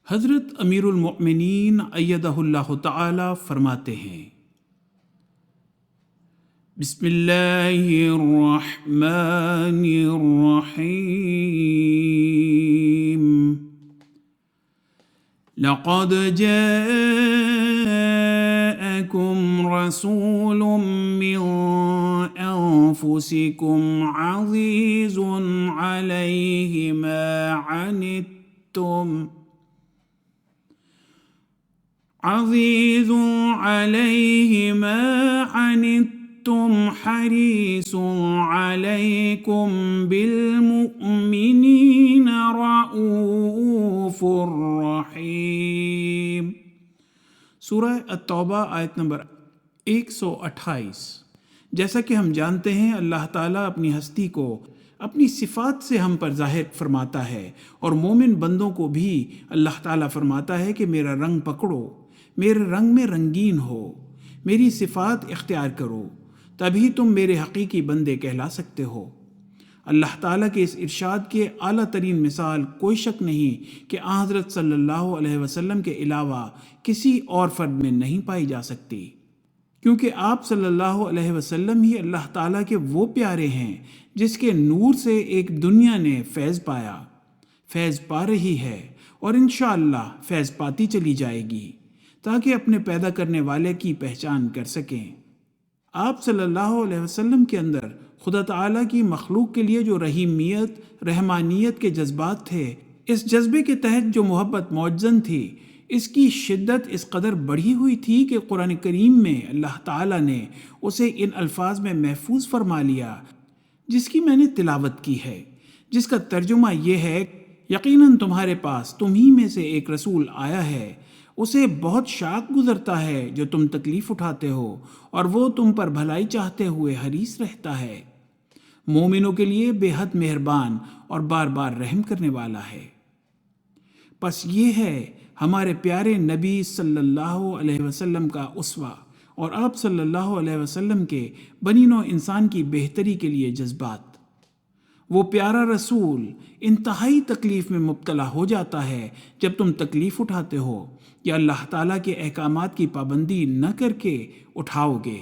حضرت امیر المؤمنین ایدہ اللہ تعالی فرماتے ہیں، بسم اللہ الرحمن الرحیم، لقد جاءکم رسول من انفسکم عزیز علیہ ما عنتم عزیز علیہ ما عنتم حریص علیکم بالمؤمنین رؤوف رحیم۔ سورہ التوبہ آیت نمبر 128۔ جیسا کہ ہم جانتے ہیں، اللہ تعالیٰ اپنی ہستی کو اپنی صفات سے ہم پر ظاہر فرماتا ہے، اور مومن بندوں کو بھی اللہ تعالیٰ فرماتا ہے کہ میرا رنگ پکڑو، میرے رنگ میں رنگین ہو، میری صفات اختیار کرو، تبھی تم میرے حقیقی بندے کہلا سکتے ہو۔ اللہ تعالیٰ کے اس ارشاد کے اعلیٰ ترین مثال کوئی شک نہیں کہ آن حضرت صلی اللہ علیہ وسلم کے علاوہ کسی اور فرد میں نہیں پائی جا سکتی، کیونکہ آپ صلی اللہ علیہ وسلم ہی اللہ تعالیٰ کے وہ پیارے ہیں جس کے نور سے ایک دنیا نے فیض پایا، فیض پا رہی ہے، اور انشاءاللہ فیض پاتی چلی جائے گی، تاکہ اپنے پیدا کرنے والے کی پہچان کر سکیں۔ آپ صلی اللہ علیہ وسلم کے اندر خدا تعالیٰ کی مخلوق کے لیے جو رحیمیت، رحمانیت کے جذبات تھے، اس جذبے کے تحت جو محبت موجزن تھی، اس کی شدت اس قدر بڑھی ہوئی تھی کہ قرآن کریم میں اللہ تعالیٰ نے اسے ان الفاظ میں محفوظ فرما لیا جس کی میں نے تلاوت کی ہے، جس کا ترجمہ یہ ہے، یقیناً تمہارے پاس تم ہی میں سے ایک رسول آیا ہے، اسے بہت شاق گزرتا ہے جو تم تکلیف اٹھاتے ہو، اور وہ تم پر بھلائی چاہتے ہوئے حریص رہتا ہے، مومنوں کے لیے بے حد مہربان اور بار بار رحم کرنے والا ہے۔ پس یہ ہے ہمارے پیارے نبی صلی اللہ علیہ وسلم کا اسوہ، اور آپ صلی اللہ علیہ وسلم کے بنی نوع انسان کی بہتری کے لیے جذبات۔ وہ پیارا رسول انتہائی تکلیف میں مبتلا ہو جاتا ہے جب تم تکلیف اٹھاتے ہو یا اللہ تعالیٰ کے احکامات کی پابندی نہ کر کے اٹھاؤ گے۔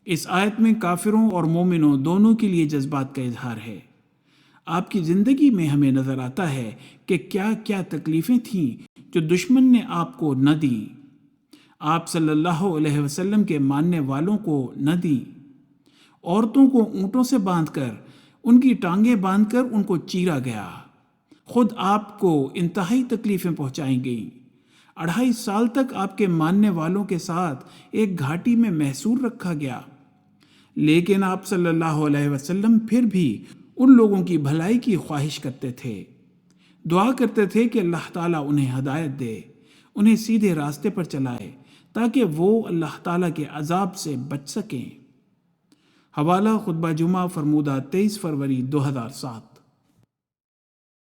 اس آیت میں کافروں اور مومنوں دونوں کے لیے جذبات کا اظہار ہے۔ آپ کی زندگی میں ہمیں نظر آتا ہے کہ کیا کیا تکلیفیں تھیں جو دشمن نے آپ کو نہ دیں، آپ صلی اللہ علیہ وسلم کے ماننے والوں کو نہ دیں۔ عورتوں کو اونٹوں سے باندھ کر، ان کی ٹانگیں باندھ کر ان کو چیرا گیا، خود آپ کو انتہائی تکلیفیں پہنچائی گئیں۔ 2.5 سال تک آپ کے ماننے والوں کے ساتھ ایک گھاٹی میں محصور رکھا گیا، لیکن آپ صلی اللہ علیہ وسلم پھر بھی ان لوگوں کی بھلائی کی خواہش کرتے تھے، دعا کرتے تھے کہ اللہ تعالیٰ انہیں ہدایت دے، انہیں سیدھے راستے پر چلائے، تاکہ وہ اللہ تعالیٰ کے عذاب سے بچ سکیں۔ حوالہ خطبہ جمعہ فرمودہ 23 فروری 2007۔